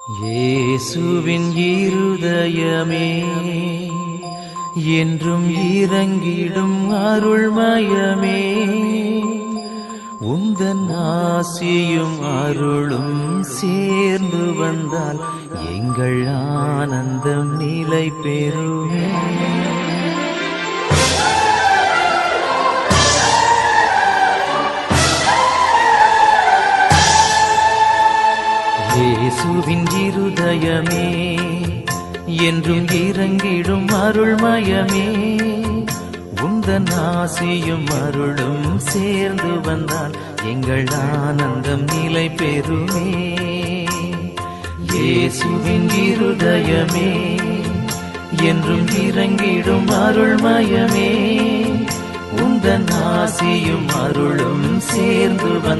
இயேசுவின் இருதயமே என்றும் இறங்கிடும் அருள்மயமே, உந்தன் ஆசியும் அருளும் சேர்ந்து வந்தால் எங்கள் ஆனந்தம் நிலை பெறுமே. இயேசுவின் இருதயமே என்றும் இறங்கிடும் அருள்மயமே, உந்தன் ஆசியும் அருளும் சேர்ந்து வந்தால் எங்கள் ஆனந்தம் நிலை பெறுமே. இயேசுவின் இருதயமே என்றும் இறங்கிடும் அருள்மயமே, உந்தன் ஆசியும் அருளும் சேர்ந்து